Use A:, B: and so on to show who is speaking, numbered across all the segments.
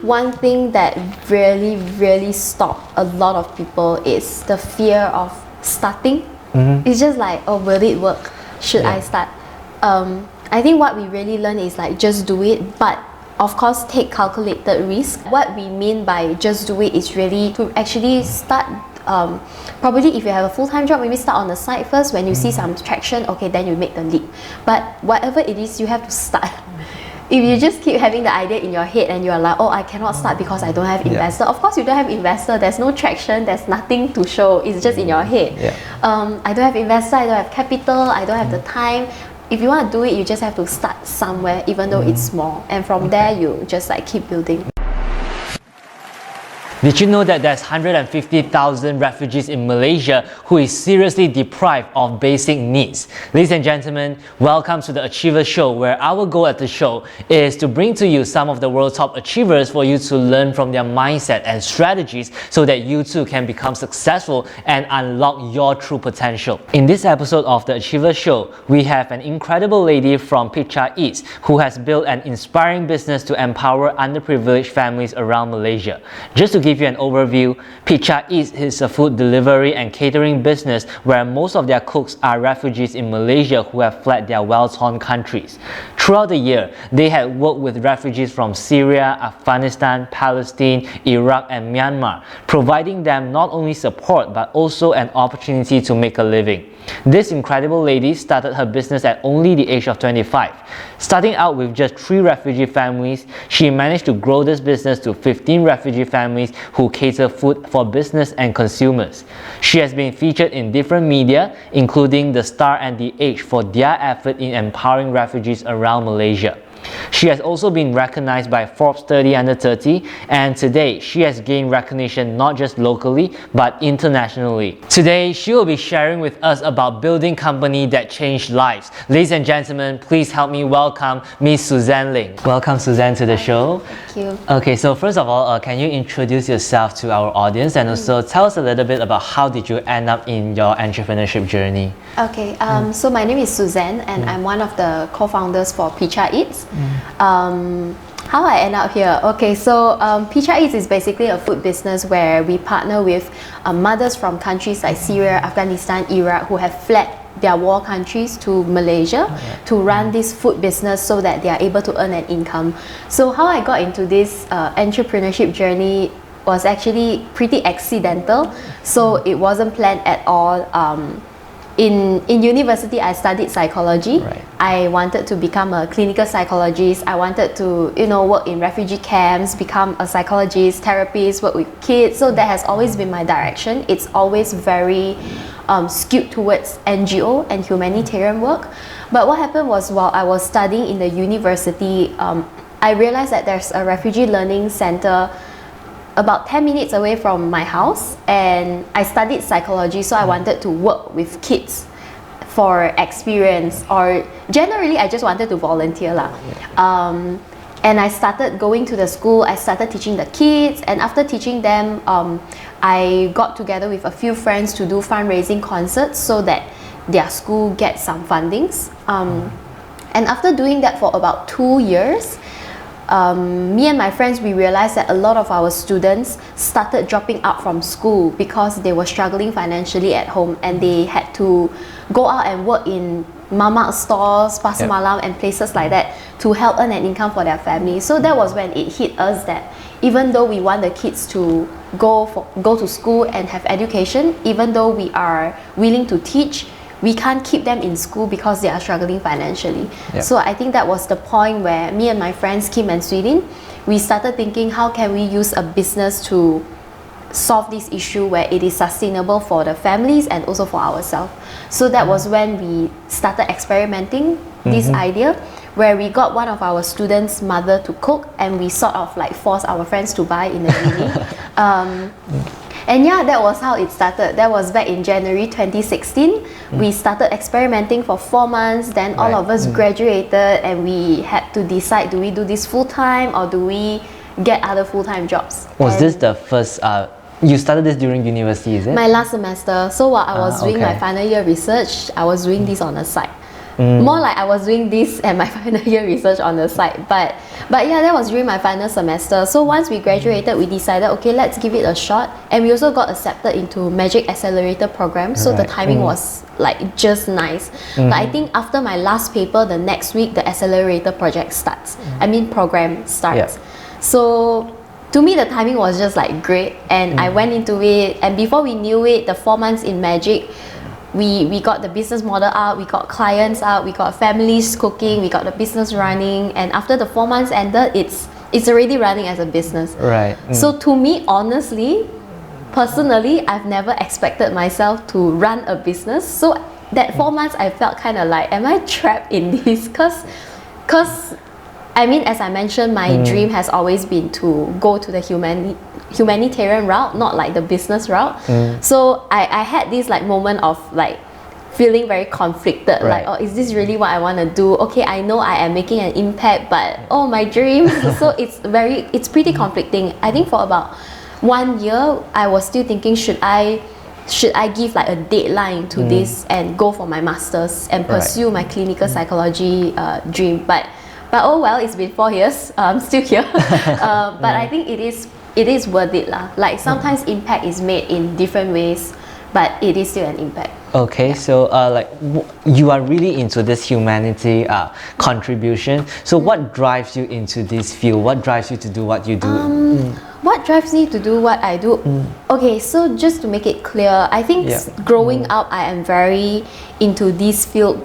A: One thing that really stopped a lot of people is the fear of starting. It's just like, oh, will it work? Should I start? I think what we really learn is like, just do it, but of course take calculated risk. What we mean by just do it is really to actually start. Probably if you have a full-time job, maybe start on the side first. When you see some traction, okay, then you make the leap. But whatever it is, you have to start. If you just keep having the idea in your head and you're like, oh, I cannot start because I don't have investor. Of course you don't have investor, there's no traction, there's nothing to show, it's just in your head. I don't have investor, I don't have capital, I don't have the time. If you want to do it, you just have to start somewhere, even though it's small. And from there, you just like keep building.
B: Did you know that there's 150,000 refugees in Malaysia who is seriously deprived of basic needs? Ladies and gentlemen, welcome to the Achiever Show, where our goal at the show is to bring to you some of the world's top achievers for you to learn from their mindset and strategies so that you too can become successful and unlock your true potential. In this episode of the Achiever Show, we have an incredible lady from Pitcha Eats who has built an inspiring business to empower underprivileged families around Malaysia. Just to give you an overview, Pitcha Eats is a food delivery and catering business where most of their cooks are refugees in Malaysia who have fled their war-torn countries. Throughout the year, they had worked with refugees from Syria, Afghanistan, Palestine, Iraq and Myanmar, providing them not only support but also an opportunity to make a living. This incredible lady started her business at only the age of 25. Starting out with just 3 refugee families, she managed to grow this business to 15 refugee families who cater food for business and consumers. She has been featured in different media, including The Star and The Age, for their effort in empowering refugees around Malaysia. She has also been recognized by Forbes 30 Under 30, and today she has gained recognition not just locally but internationally. Today she will be sharing with us about building company that changed lives. Ladies and gentlemen, please help me welcome Miss Suzanne Ling. Welcome, Suzanne, to the show.
A: Thank you.
B: Okay, so first of all, can you introduce yourself to our audience and also tell us a little bit about how did you end up in your entrepreneurship journey?
A: Okay, so my name is Suzanne and I'm one of the co-founders for Pitcha Eats. How I end up here? Okay, so Pitcha Eats is basically a food business where we partner with mothers from countries like Syria, Afghanistan, Iraq who have fled their war countries to Malaysia to run this food business so that they are able to earn an income. So how I got into this entrepreneurship journey was actually pretty accidental, so it wasn't planned at all. In university, I studied psychology. I wanted to become a clinical psychologist. I wanted to, work in refugee camps, become a psychologist, therapist, work with kids. So that has always been my direction. It's always very skewed towards NGO and humanitarian work. But what happened was, while I was studying in the university, I realized that there's a refugee learning center about 10 minutes away from my house, and I studied psychology, so I wanted to work with kids for experience, or generally I just wanted to volunteer lah. And I started going to the school, I started teaching the kids, and after teaching them, I got together with a few friends to do fundraising concerts so that their school gets some fundings. And after doing that for about 2 years, me and my friends, we realized that a lot of our students started dropping out from school because they were struggling financially at home and they had to go out and work in mama stores, pasar malam and places like that to help earn an income for their family. So that was when it hit us that even though we want the kids to go to school and have education, even though we are willing to teach, we can't keep them in school because they are struggling financially. So I think that was the point where me and my friends Kim and Sweden, we started thinking, how can we use a business to solve this issue where it is sustainable for the families and also for ourselves. So that was when we started experimenting this idea, where we got one of our students' mother to cook, and we sort of like forced our friends to buy in the beginning. And yeah, that was how it started. That was back in January 2016. We started experimenting for 4 months. Then all of us graduated and we had to decide, do we do this full-time or do we get other full-time jobs?
B: Was this the first, you started this during university, is it?
A: My last semester. So while I was doing my final year research, I was doing this on the side. More like I was doing this and my final year research on the side. But yeah, that was during my final semester. So once we graduated, we decided, okay, let's give it a shot. And we also got accepted into Magic Accelerator program. So the timing was like just nice. But I think after my last paper, the next week, the accelerator project starts. Program starts. So to me, the timing was just like great. And I went into it. And before we knew it, the 4 months in Magic, we got the business model out, we got clients out, we got families cooking, we got the business running, and after the 4 months ended, it's already running as a business.
B: Right.
A: So to me, honestly, personally, I've never expected myself to run a business. So that 4 months, I felt kind of like, am I trapped in this? Cause as I mentioned, my dream has always been to go to the humanitarian route, not like the business route. So I had this like moment of like feeling very conflicted, like, oh, is this really what I want to do? Okay, I know I am making an impact, but oh, my dreams. So it's pretty conflicting. I think for about 1 year, I was still thinking, should I give like a deadline to this and go for my master's and pursue my clinical psychology dream? But oh well, it's been 4 years. I'm still here. But I think it is worth it lah. Like sometimes impact is made in different ways, but it is still an impact.
B: Okay, so you are really into this humanity contribution. So what drives you into this field? What drives you to do what you do?
A: What drives me to do what I do? Okay, so just to make it clear, I think growing up, I am very into this field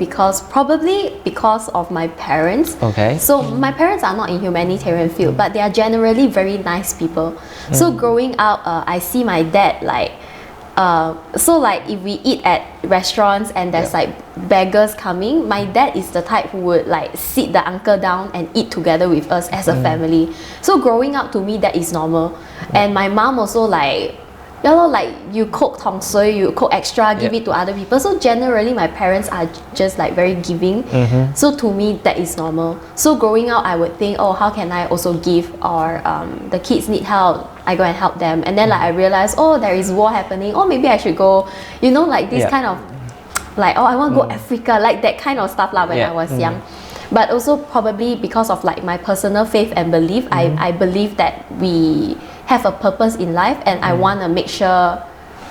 A: probably because of my parents.
B: Okay.
A: So my parents are not in humanitarian field, but they are generally very nice people. So growing up, I see my dad like, so like if we eat at restaurants and there's like beggars coming, my dad is the type who would like sit the uncle down and eat together with us as a family. So growing up, to me, that is normal. And my mom also like, like you cook tong sui, you cook extra, give it to other people. So generally my parents are just like very giving. So to me, that is normal. So growing up, I would think, oh, how can I also give? Or the kids need help, I go and help them. And then like I realized, oh, there is war happening, oh, maybe I should go, like this kind of like, oh, I want to go Africa, like that kind of stuff when I was young. But also probably because of like my personal faith and belief, I believe that we have a purpose in life, and I want to make sure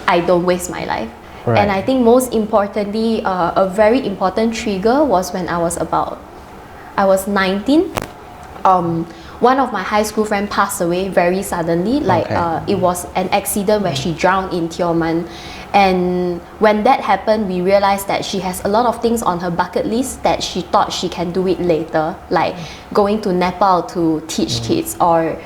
A: I don't waste my life. And I think most importantly, a very important trigger was when I was 19. One of my high school friends passed away very suddenly. Like it was an accident where she drowned in Tioman. And when that happened, we realized that she has a lot of things on her bucket list that she thought she can do it later, like going to Nepal to teach kids, or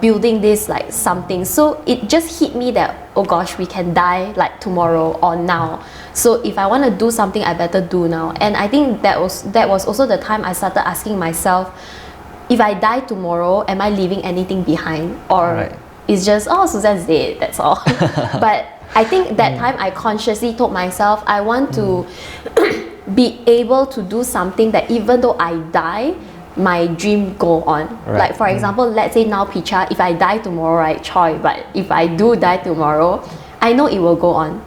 A: building this like something. So it just hit me that, oh gosh, we can die like tomorrow or now. So if I want to do something, I better do now. And I think that was also the time I started asking myself, if I die tomorrow, am I leaving anything behind? Or it's just, oh, Suzanne's dead, that's all. But I think that time I consciously told myself, I want to be able to do something that even though I die, my dream go on. Like for example, let's say now Pitcha, if I die tomorrow, right, Choi, but if I do die tomorrow, I know it will go on.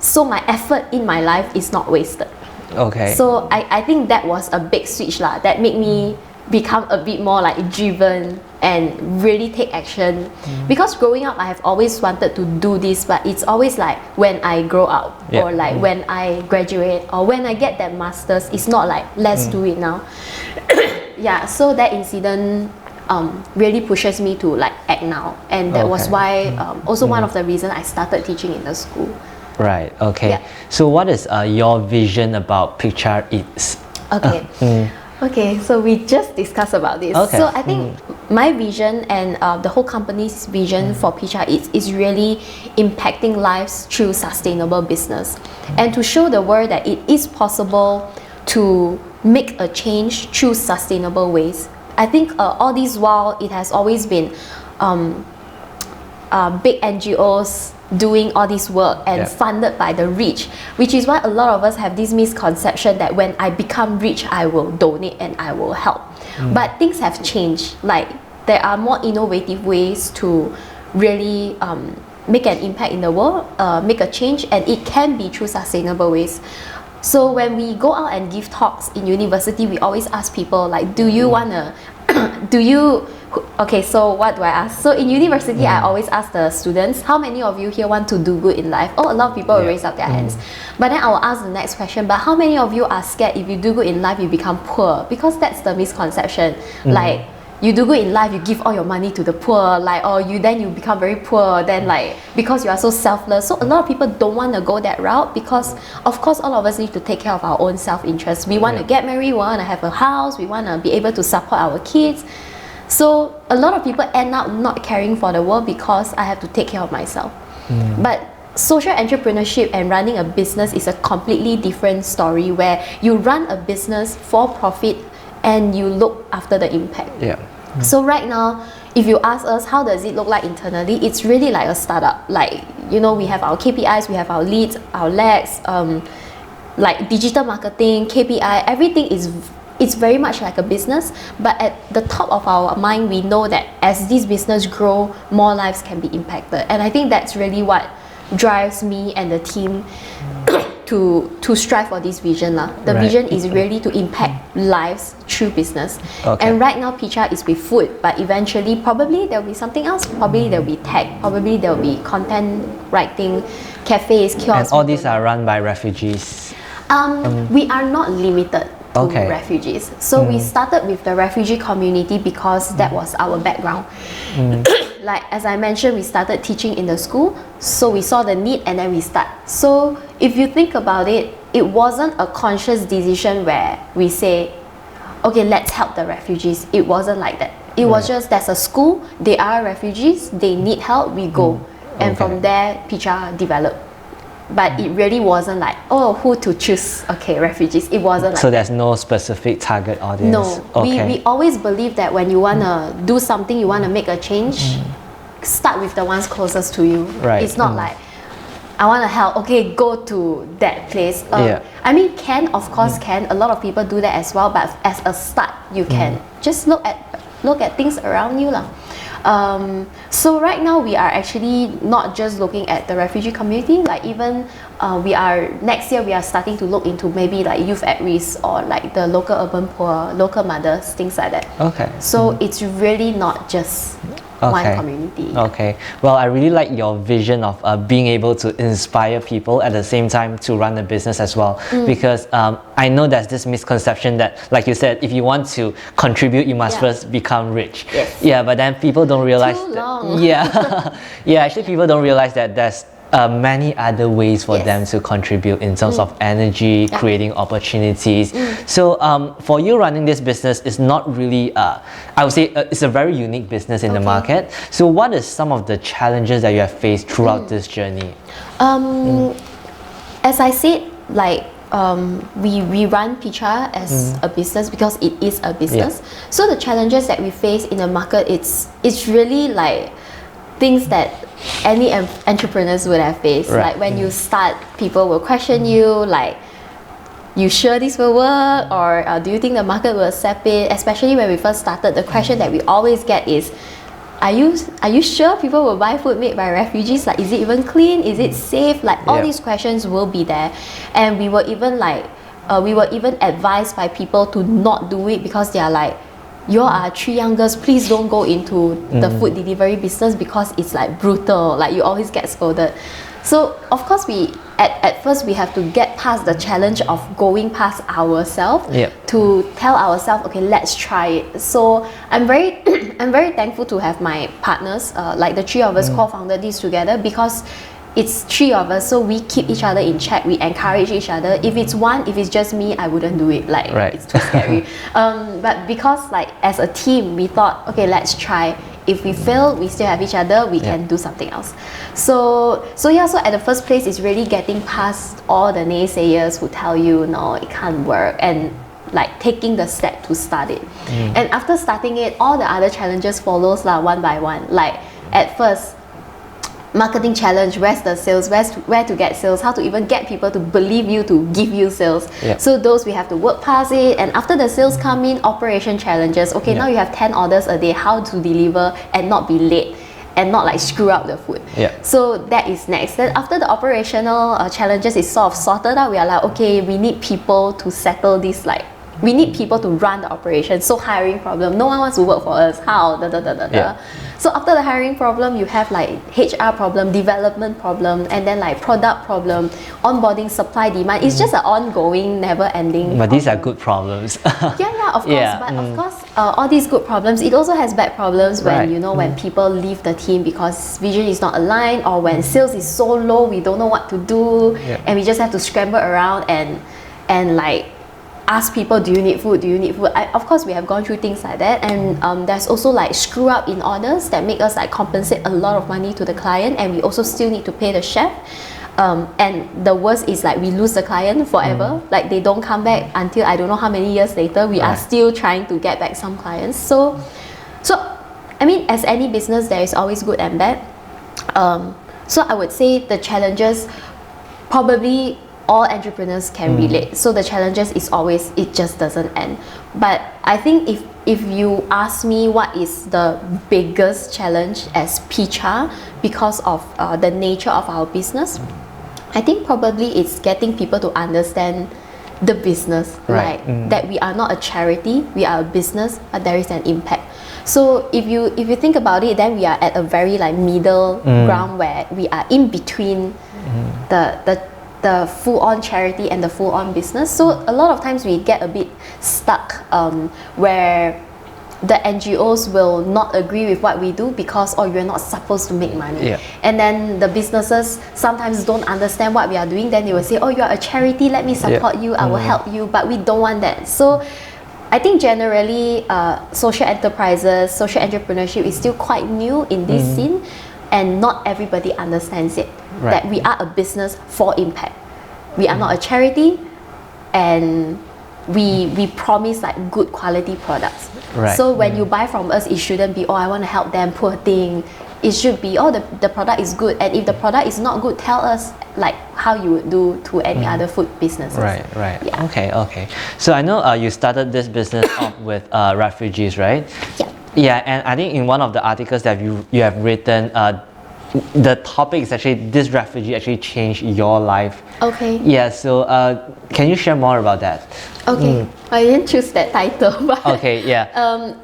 A: So my effort in my life is not wasted.
B: Okay.
A: So I think that was a big switch lah, that made me become a bit more like driven and really take action. Because growing up, I have always wanted to do this, but it's always like when I grow up, or like when I graduate, or when I get that master's. It's not like let's do it now. So that incident really pushes me to like act now, and that was why also one of the reasons I started teaching in the school.
B: Right. Okay. So what is your vision about Pitcha Eats?
A: Okay, so we just discussed about this. So I think my vision and the whole company's vision for Pitcha Eats is really impacting lives through sustainable business, and to show the world that it is possible to make a change through sustainable ways. I think all this while, it has always been big NGOs doing all this work and funded by the rich, which is why a lot of us have this misconception that when I become rich, I will donate and I will help. But things have changed. Like there are more innovative ways to really make an impact in the world, make a change, and it can be through sustainable ways. So when we go out and give talks in university, we always ask people like, do you wanna, okay, so what do I ask? So in university, I always ask the students, how many of you here want to do good in life? Oh, a lot of people will raise up their hands. But then I will ask the next question, but how many of you are scared if you do good in life, you become poor? Because that's the misconception. Like, you do good in life, you give all your money to the poor, like, or then you become very poor, then like, because you are so selfless. So a lot of people don't want to go that route because, of course, all of us need to take care of our own self-interest. We want to get married, we want to have a house, we want to be able to support our kids. So a lot of people end up not caring for the world because I have to take care of myself. But social entrepreneurship and running a business is a completely different story where you run a business for profit and you look after the impact. So right now, if you ask us how does it look like internally, it's really like a startup. Like, you know, we have our KPIs, we have our leads, our lags, like digital marketing, KPI, everything is, it's very much like a business, but at the top of our mind, we know that as this business grow, more lives can be impacted. And I think that's really what drives me and the team to strive for this vision. The vision is really to impact lives through business. And right now, Pitcha is with food, but eventually, probably there'll be something else. Probably there'll be tech, probably there'll be content writing, cafes, kiosks.
B: And all these are run by refugees?
A: We are not limited to refugees. So we started with the refugee community because that was our background. Like as I mentioned, we started teaching in the school, so we saw the need and then we start. So if you think about it, it wasn't a conscious decision where we say, okay, let's help the refugees. It wasn't like that. It was just, there's a school, they are refugees, they need help, we go. And from there, Pitcha developed. But it really wasn't like, oh, who to choose? Okay, refugees. It wasn't like
B: so there's no specific target audience?
A: No. We always believe that when you want to do something, you want to make a change, start with the ones closest to you. It's not like, I want to help, okay, go to that place. I mean, of course can. A lot of people do that as well, but as a start, you can just look at things around you. So right now we are actually not just looking at the refugee community, like even next year we are starting to look into maybe like youth at risk or like the local urban poor, local mothers, things like that. So it's really not just one community.
B: Well, I really like your vision of being able to inspire people at the same time to run a business as well, because I know there's this misconception that, like you said, if you want to contribute, you must first become rich. But then people don't realize actually people don't realize that there's many other ways for them to contribute in terms of energy, creating opportunities. So for you, running this business is not really, I would say it's a very unique business in the market. So what is some of the challenges that you have faced throughout this journey?
A: As I said, like we run Pitcha as a business because it is a business. So the challenges that we face in the market, it's really like things that any entrepreneurs would have faced. Like when you start, people will question you, like, you sure this will work, or do you think the market will accept it? Especially when we first started, the question that we always get is, are you sure people will buy food made by refugees? Like, is it even clean? Is it safe? Like, all these questions will be there. And we were even like, advised by people to not do it because they are like, you are 3 young girls, please don't go into the food delivery business because it's like brutal, like you always get scolded. So of course at first we have to get past the challenge of going past ourselves to tell ourselves, okay, let's try it. So I'm very thankful to have my partners, like the 3 of us co-founded this together, because it's 3 of us, so we keep each other in check, we encourage each other. If it's just me, I wouldn't do it, like it's too scary. But because like as a team, we thought, okay, let's try. If we fail, we still have each other, we can do something else. So at the first place, it's really getting past all the naysayers who tell you, no, it can't work, and like taking the step to start it. And after starting it, all the other challenges follows one by one. Like at first, marketing challenge, where's the sales, where to get sales, how to even get people to believe you, to give you sales. So those we have to work past it. And after the sales come in, operation challenges. Okay, now you have 10 orders a day, how to deliver and not be late. and not like screw up the food.
B: Yeah.
A: So that is next. Then after the operational challenges is sort of sorted out, we are like, okay, we need people to settle this, like we need people to run the operation. So hiring problem, no one wants to work for us. How?
B: Yeah.
A: So after the hiring problem, you have like HR problem, development problem, and then like product problem, onboarding, supply, demand. It's just an ongoing, never-ending.
B: But these are good problems.
A: Yeah, of course.
B: Yeah,
A: But of course, all these good problems, it also has bad problems when
B: Right.
A: you know when people leave the team because vision is not aligned, or when sales is so low, we don't know what to do,
B: Yeah.
A: and we just have to scramble around and like ask people, do you need food? Do you need food? Of course, we have gone through things like that, and there's also like screw up in orders that make us like compensate a lot of money to the client, and we also still need to pay the chef. And the worst is like we lose the client forever. Like they don't come back until I don't know how many years later. We are still trying to get back some clients. So I mean, as any business, there is always good and bad. So I would say the challenges, probably all entrepreneurs can relate. So the challenges is always, it just doesn't end. But I think if you ask me what is the biggest challenge as Pitcha because of the nature of our business, I think probably it's getting people to understand the business,
B: Right.
A: like that we are not a charity, we are a business, but there is an impact. So if you think about it, then we are at a very like middle ground where we are in between the full-on charity and the full-on business. So a lot of times we get a bit stuck where the NGOs will not agree with what we do because you're not supposed to make money.
B: Yeah.
A: And then the businesses sometimes don't understand what we are doing. Then they will say, you're a charity, let me support you, I will help you. But we don't want that. So I think generally social enterprises, social entrepreneurship is still quite new in this scene, and not everybody understands it.
B: Right.
A: That we are a business for impact. We are not a charity, and we promise like good quality products.
B: Right.
A: So when you buy from us, it shouldn't be, I want to help them, poor thing. It should be, the product is good. And if the product is not good, tell us like how you would do to any other food businesses.
B: Right.
A: Yeah.
B: Okay. So I know you started this business off with Refugees, right?
A: Yeah.
B: Yeah, and I think in one of the articles that you have written, the topic is actually this refugee actually changed your life.
A: Okay.
B: Yeah, so can you share more about that?
A: Okay. I didn't choose that title, but
B: Okay, yeah.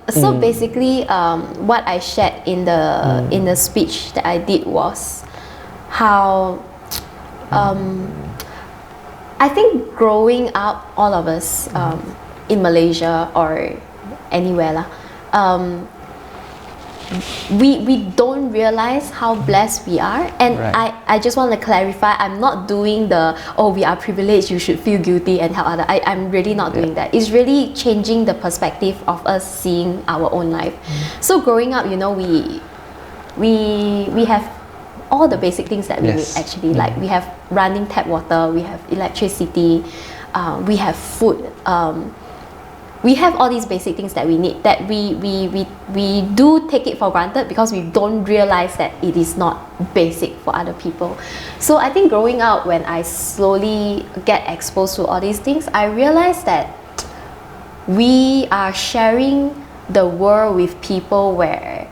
A: so basically, what I shared in the speech that I did was how I think growing up, all of us in Malaysia or anywhere we don't realize how blessed we are, and
B: Right.
A: I just want to clarify, I'm not doing we are privileged, you should feel guilty and help other. I'm really not doing that. It's really changing the perspective of us seeing our own life. So growing up, we have all the basic things that we need actually. Like we have running tap water, we have electricity, we have food. We have all these basic things that we need, that we do take it for granted because we don't realize that it is not basic for other people. So I think growing up, when I slowly get exposed to all these things, I realized that we are sharing the world with people where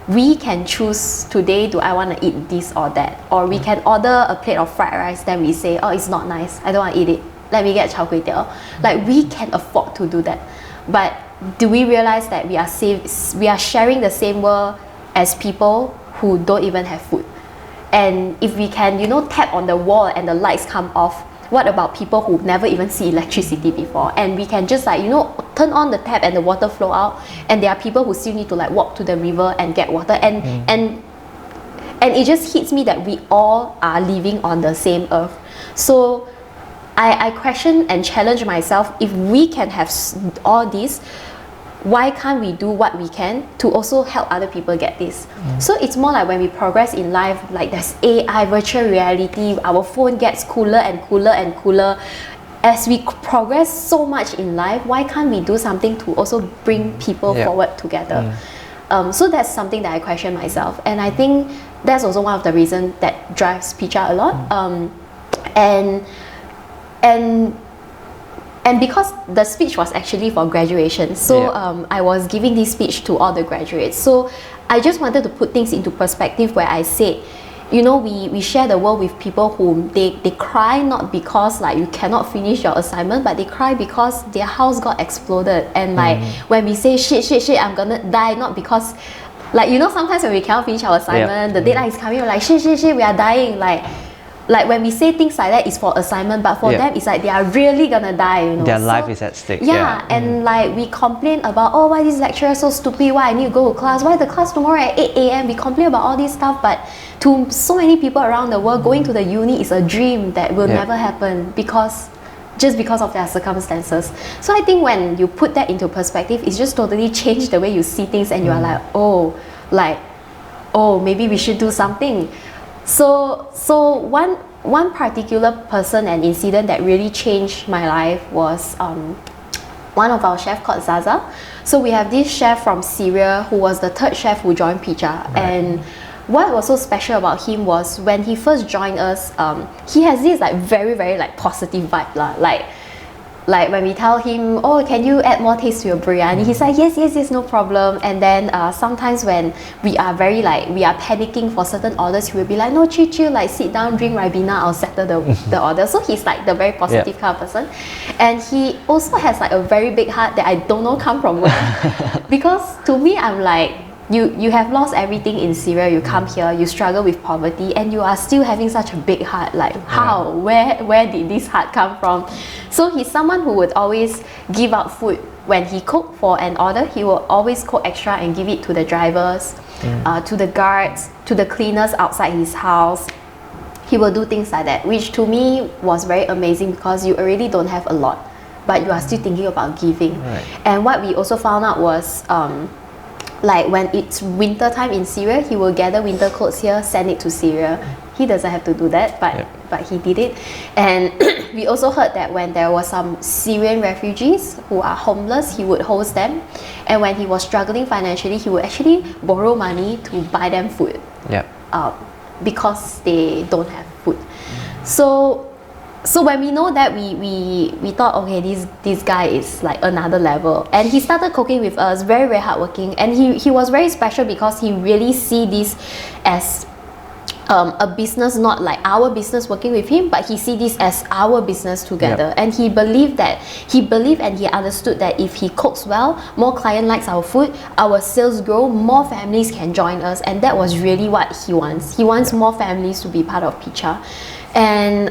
A: we can choose today, do I want to eat this or that? Or we can order a plate of fried rice, then we say, it's not nice, I don't want to eat it, let me get chao kway teow. Like we can afford to do that. But do we realize that we are sharing the same world as people who don't even have food? And if we can, tap on the wall and the lights come off, what about people who never even see electricity before? And we can just turn on the tap and the water flow out, and there are people who still need to walk to the river and get water, and it just hits me that we all are living on the same earth. So I question and challenge myself, if we can have all this, why can't we do what we can to also help other people get this? So it's more like when we progress in life, like there's AI, virtual reality, our phone gets cooler and cooler and cooler. As we progress so much in life, why can't we do something to also bring people forward together? So that's something that I question myself, and I think that's also one of the reasons that drives Pitcha a lot. and because the speech was actually for graduation, so I was giving this speech to all the graduates. So I just wanted to put things into perspective where I said, you know, we share the world with people who they cry not because like you cannot finish your assignment, but they cry because their house got exploded. And like when we say shit, I'm gonna die, not because like, you know, sometimes when we cannot finish our assignment, the deadline is coming, we're like shit, we are dying. Like when we say things like that, it's for assignment, but for them, it's like they are really gonna die, you know.
B: Their life is at stake.
A: And like we complain about, oh, why this lecturer is so stupid, why I need to go to class, why the class tomorrow at 8 a.m. We complain about all this stuff, but to so many people around the world, going to the uni is a dream that will never happen just because of their circumstances. So I think when you put that into perspective, it's just totally changed the way you see things, and you are like, oh, maybe we should do something. So one particular person and incident that really changed my life was one of our chef called Zaza. So we have this chef from Syria who was the third chef who joined Pitcha. And what was so special about him was when he first joined us, he has this like very, very like positive vibe lah. Like when we tell him, oh, can you add more taste to your biryani? He's like, yes, no problem. And then sometimes when we are very like, we are panicking for certain orders, he will be like, no, chill, like sit down, drink Ribena, I'll settle the order. So he's like the very positive kind of person. And he also has like a very big heart that I don't know come from where. Because to me, I'm like, you have lost everything in Syria, you come here, you struggle with poverty, and you are still having such a big heart. Like how? Where did this heart come from? So he's someone who would always give out food. When he cooked for an order, he will always cook extra and give it to the drivers, to the guards, to the cleaners outside his house. He will do things like that, which to me was very amazing because you already don't have a lot, but you are still thinking about giving. And what we also found out was like when it's winter time in Syria, he will gather winter clothes here, send it to Syria. He doesn't have to do that, but he did it. And we also heard that when there was some Syrian refugees who are homeless, he would host them. And when he was struggling financially, he would actually borrow money to buy them food. Because they don't have food. So when we know that, we thought, okay, this guy is like another level. And he started cooking with us, very, very hardworking. And he was very special because he really see this as a business, not like our business working with him, but he see this as our business together. And he believed and he understood that if he cooks well, more client likes our food, our sales grow, more families can join us. And that was really what he wants. He wants more families to be part of Pitcha. And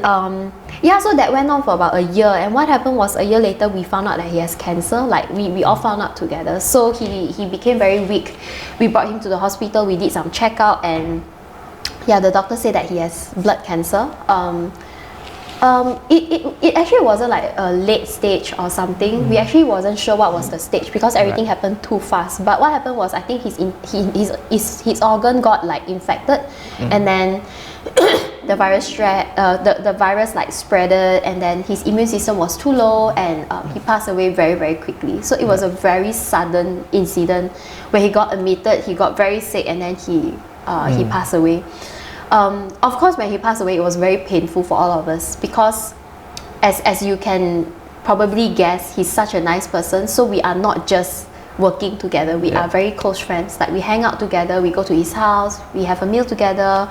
A: so that went on for about a year. And what happened was, a year later we found out that he has cancer. Like we all found out together. So he became very weak. We brought him to the hospital, we did some checkout, and the doctor said that he has blood cancer. It actually wasn't like a late stage or something. We actually wasn't sure what was the stage because everything happened too fast. But what happened was, I think his organ got like infected, and then the virus like spreaded, and then his immune system was too low, and he passed away very, very quickly. So it was a very sudden incident where he got admitted, he got very sick, and then he passed away. Of course, when he passed away, it was very painful for all of us because, as you can probably guess, he's such a nice person. So we are not just working together, we are very close friends. Like we hang out together, we go to his house, we have a meal together,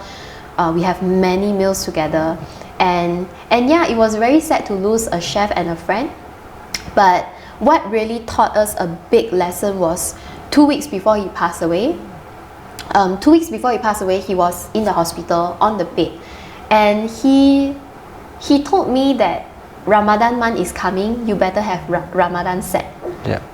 A: we have many meals together. And it was very sad to lose a chef and a friend. But what really taught us a big lesson was 2 weeks before he passed away. 2 weeks before he passed away, he was in the hospital on the bed, and he told me that Ramadan month is coming, you better have Ramadan set.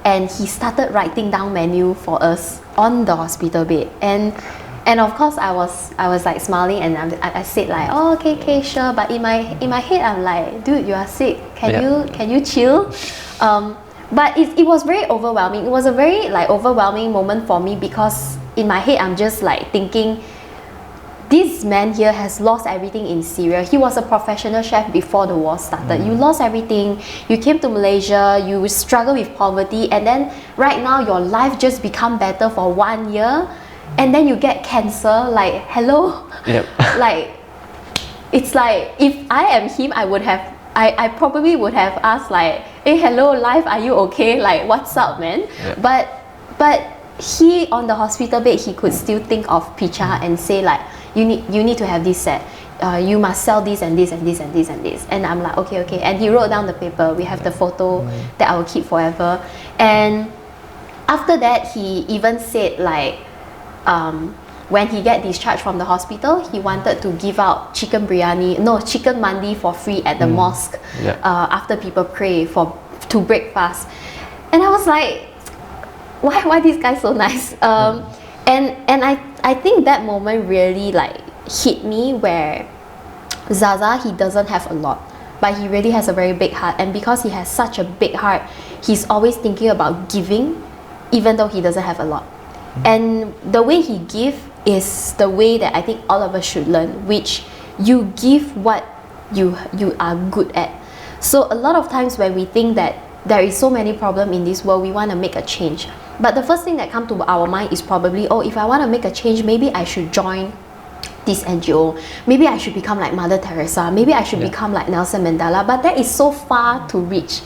A: And he started writing down menu for us on the hospital bed. And of course I was like smiling, and I said like, oh, okay, sure. But in my head I'm like, dude, you are sick. Can you chill? But it was very overwhelming. It was a very like overwhelming moment for me because in my head I'm just like thinking, this man here has lost everything in Syria. He was a professional chef before the war started. You lost everything. You came to Malaysia, you struggle with poverty, and then right now your life just become better for 1 year, and then you get cancer. Like, hello? Like, it's like, if I am him, I probably would have asked like, hey, hello, life, are you okay? Like, what's up, man? But he, on the hospital bed, he could still think of Pitcha and say like, you need to have this set. You must sell this and this and this and this and this. And I'm like, okay. And he wrote down the paper. We have the photo that I will keep forever. And after that, he even said like, when he get discharged from the hospital, he wanted to give out chicken mandi for free at the mosque after people pray to break fast. And I was like, why this guy so nice? And I think that moment really like hit me, where Zaza, he doesn't have a lot, but he really has a very big heart. And because he has such a big heart, he's always thinking about giving, even though he doesn't have a lot. And the way he gives is the way that I think all of us should learn, which you give what you are good at. So a lot of times when we think that there is so many problems in this world, we want to make a change. But the first thing that comes to our mind is probably, oh, if I want to make a change, maybe I should join this NGO. Maybe I should become like Mother Teresa. Maybe I should become like Nelson Mandela. But that is so far to reach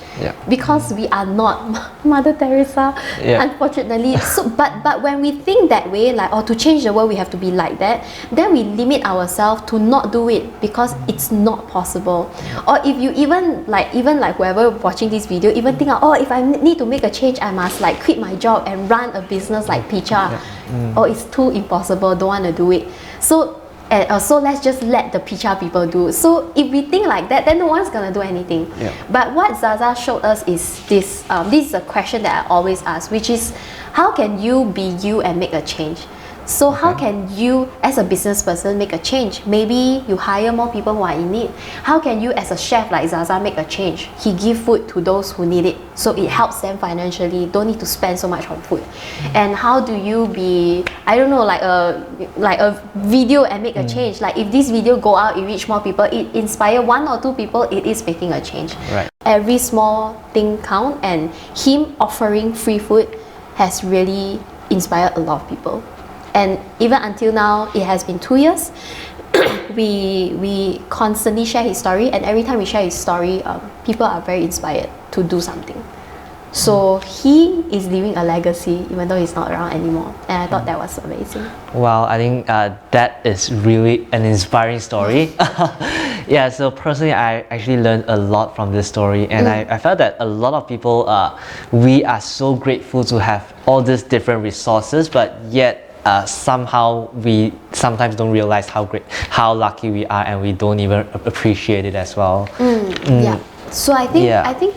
A: because we are not Mother Teresa, unfortunately. So, but when we think that way, like, oh, to change the world we have to be like that, then we limit ourselves to not do it because it's not possible. Or if you even like whoever watching this video, even think, oh, if I need to make a change, I must like quit my job and run a business like Pitcha. Oh, it's too impossible, don't want to do it. So let's just let the Pitcha people do. So if we think like that, then no one's gonna do anything. But what Zaza showed us is this. This is a question that I always ask, which is, how can you be you and make a change? So how can you as a business person make a change? Maybe you hire more people who are in need. How can you as a chef like Zaza make a change? He give food to those who need it, so it helps them financially, don't need to spend so much on food. And how do you be, I don't know, like a video and make a change? Like if this video go out, it reach more people, it inspire 1 or 2 people, it is making a change. Every small thing count, and him offering free food has really inspired a lot of people. And even until now, it has been 2 years, we constantly share his story, and every time we share his story, people are very inspired to do something. So he is leaving a legacy even though he's not around anymore, and I thought that was amazing.
B: Wow, I think that is really an inspiring story. Yeah, so personally I actually learned a lot from this story, and I felt that a lot of people, we are so grateful to have all these different resources, but yet somehow we sometimes don't realize how lucky we are, and we don't even appreciate it as well.
A: Yeah. So I think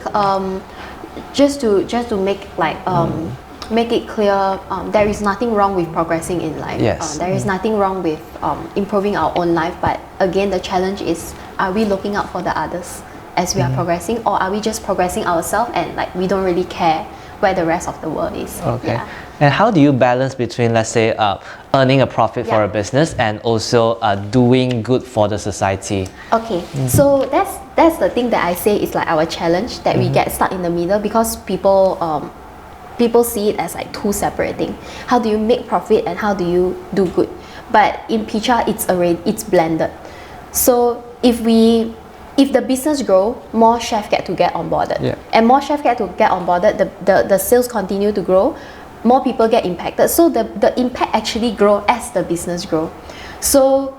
A: just to make like make it clear, there is nothing wrong with progressing in life. There is nothing wrong with improving our own life, but again the challenge is, are we looking out for the others as we are progressing, or are we just progressing ourselves and like we don't really care where the rest of the world is?
B: And how do you balance between, let's say, earning a profit for a business and also doing good for the society?
A: So that's the thing that I say is like our challenge, that we get stuck in the middle, because people see it as like 2 separate things. How do you make profit and how do you do good? But in Pitcha, it's blended. So if the business grow, more chefs get onboarded, and more chefs get onboarded, the sales continue to grow, more people get impacted, so the impact actually grow as the business grow. So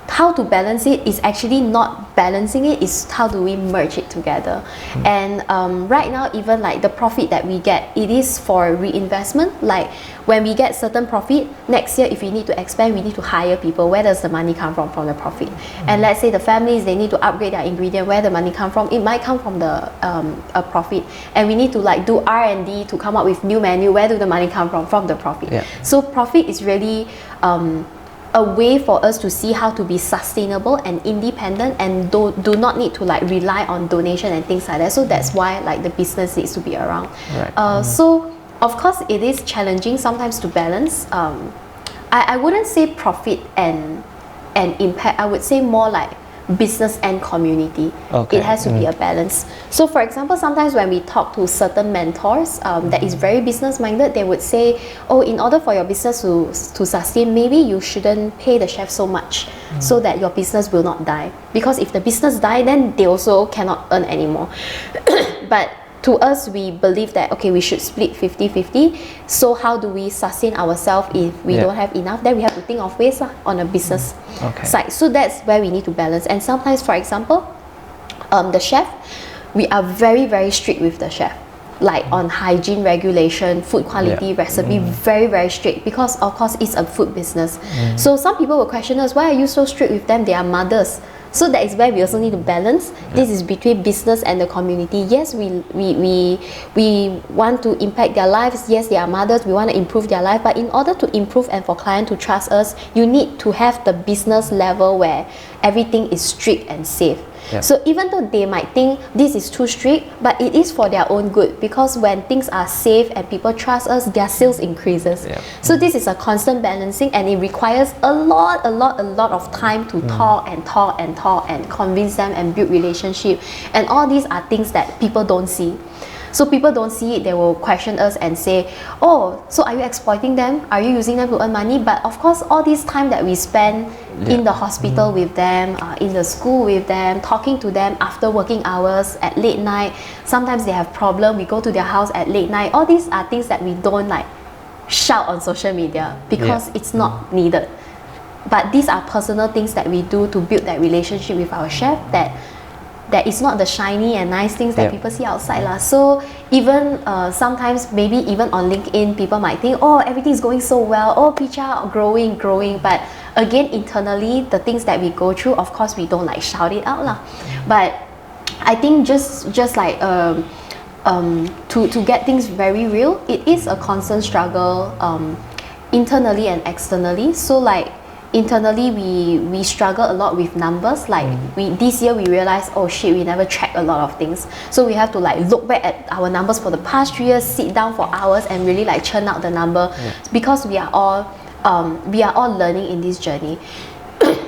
A: how to balance it is actually not balancing it, is how do we merge it together. And right now, even like the profit that we get, it is for reinvestment. Like when we get certain profit, next year if we need to expand, we need to hire people. Where does the money come from the profit? And let's say the families, they need to upgrade their ingredient, where the money come from? It might come from the profit. And we need to like do R&D to come up with new menu. Where do the money come from the profit? So profit is really a way for us to see how to be sustainable and independent, and do not need to like rely on donation and things like that. So that's why like the business needs to be around. So of course it is challenging sometimes to balance. I wouldn't say profit and impact. I would say more like business and community. It has to be a balance. So for example, sometimes when we talk to certain mentors that is very business minded, they would say, oh, in order for your business to sustain, maybe you shouldn't pay the chef so much so that your business will not die, because if the business die, then they also cannot earn anymore. But to us, we believe that, okay, we should split 50-50. So how do we sustain ourselves if we don't have enough? Then we have to think of ways on a business side. So that's where we need to balance. And sometimes, for example, the chef, we are very, very strict with the chef. Like on hygiene regulation, food quality, recipe, very, very strict, because of course it's a food business. So some people will question us, why are you so strict with them? They are mothers. So that is where we also need to balance. This is between business and the community. Yes, we want to impact their lives. Yes, they are mothers. We want to improve their life. But in order to improve and for client to trust us, you need to have the business level where everything is strict and safe. So even though they might think this is too strict, but it is for their own good, because when things are safe and people trust us, their sales increases. So this is a constant balancing, and it requires a lot of time to talk and convince them and build relationship. And all these are things that people don't see. So people don't see it, they will question us and say, oh, so are you exploiting them? Are you using them to earn money? But of course, all this time that we spend in the hospital with them, in the school with them, talking to them after working hours at late night, sometimes they have problem, we go to their house at late night. All these are things that we don't like shout on social media because it's not needed. But these are personal things that we do to build that relationship with our chef, that is not the shiny and nice things that people see outside lah. So even sometimes, maybe even on LinkedIn, people might think, oh, everything is going so well, oh, Pitcha growing. But again, internally, the things that we go through, of course, we don't like shout it out lah. But I think just like to get things very real, it is a constant struggle internally and externally. So like internally, we struggle a lot with numbers. Like this year we realized, oh shit, we never track a lot of things. So we have to like look back at our numbers for the past 3 years, sit down for hours and really like churn out the number, because we are all learning in this journey.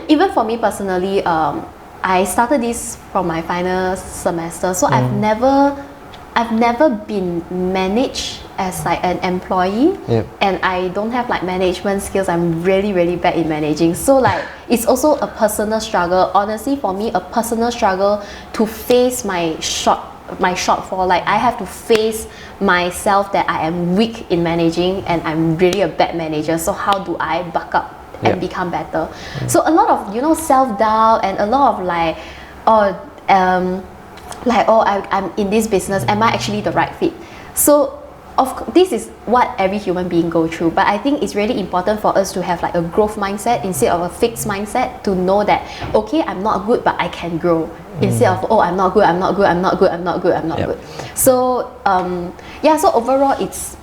A: Even for me personally, I started this from my final semester, so I've never been managed as like an employee, and I don't have like management skills. I'm really bad in managing. So like it's also a personal struggle. Honestly, for me, a personal struggle to face my shortfall. Like I have to face myself that I am weak in managing and I'm really a bad manager. So how do I buck up and become better? So a lot of self-doubt and a lot of like I'm in this business, am I actually the right fit? So this is what every human being go through, but I think it's really important for us to have like a growth mindset instead of a fixed mindset, to know that, okay, I'm not good, but I can grow, instead of, oh, I'm not good. So so overall it's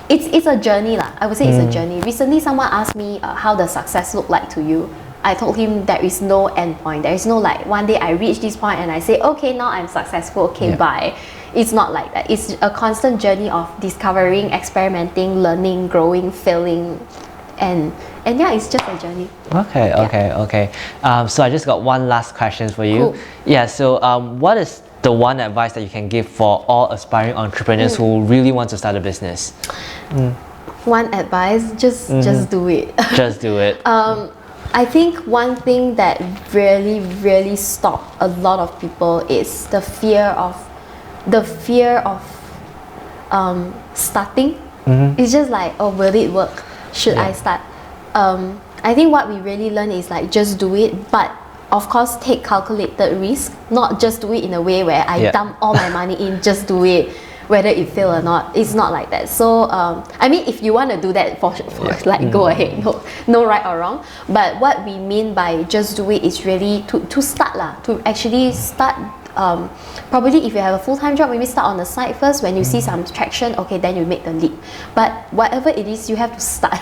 A: a journey lah. I would say it's a journey. Recently someone asked me how does success look like to you. I told him there is no end point. There is no like one day I reach this point and I say, okay, now I'm successful, okay, bye. It's not like that. It's a constant journey of discovering, experimenting, learning, growing, failing, and it's just a journey.
B: Okay. So I just got one last question for you. Cool. So what is the one advice that you can give for all aspiring entrepreneurs who really want to start a business?
A: One advice, just do it.
B: Just do it.
A: I think one thing that really stopped a lot of people is the fear of starting. It's just like, oh, will it work? Should I start? I think what we really learn is like, just do it, but of course take calculated risk, not just do it in a way where I dump all my money in, just do it, whether it fail or not. It's not like that. So I mean, if you want to do that, for like go ahead, no right or wrong. But what we mean by just do it is really to start lah, to actually start. Probably if you have a full-time job, maybe start on the side first. When you see some traction, okay, then you make the leap. But whatever it is, you have to start.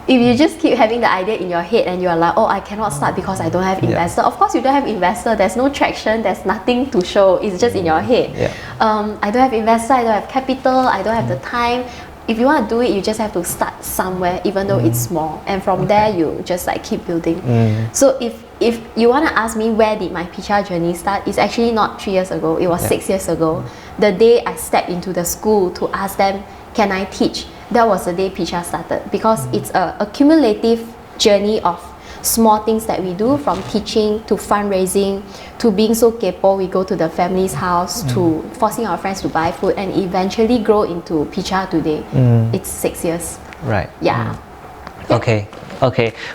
A: If you just keep having the idea in your head and you are like, oh, I cannot start because I don't have investor. Of course you don't have investor, there's no traction, there's nothing to show, it's just in your head. I don't have investor, I don't have capital, I don't have the time. If you want to do it, you just have to start somewhere, even though it's small, and from there you just like keep building. So if you want to ask me where did my Pitcha journey start, it's actually not 3 years ago, it was 6 years ago. The day I stepped into the school to ask them, can I teach? That was the day Pitcha started, because it's a cumulative journey of small things that we do, from teaching to fundraising to being so kaypoh, we go to the family's house, to forcing our friends to buy food, and eventually grow into Pitcha today. It's 6 years.
B: Right.
A: Yeah.
B: Okay.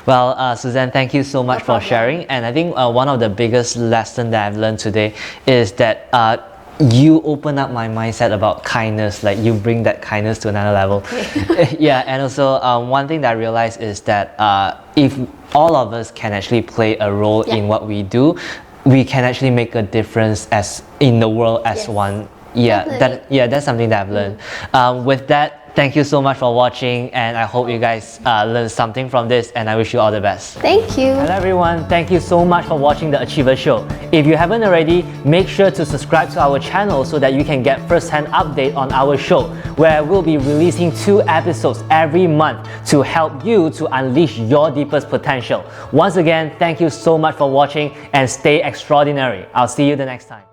B: Well, Suzanne, thank you so much for sharing. And I think one of the biggest lessons that I've learned today is that you open up my mindset about kindness. Like, you bring that kindness to another level. Yeah, and also one thing that I realized is that if all of us can actually play a role in what we do, we can actually make a difference as in the world as one. That's something that I've learned. With that, thank you so much for watching, and I hope you guys learned something from this, and I wish you all the best.
A: Thank you.
B: Hello everyone, thank you so much for watching the Achiever Show. If you haven't already, make sure to subscribe to our channel so that you can get first-hand update on our show, where we'll be releasing 2 episodes every month to help you to unleash your deepest potential. Once again, thank you so much for watching, and stay extraordinary. I'll see you the next time.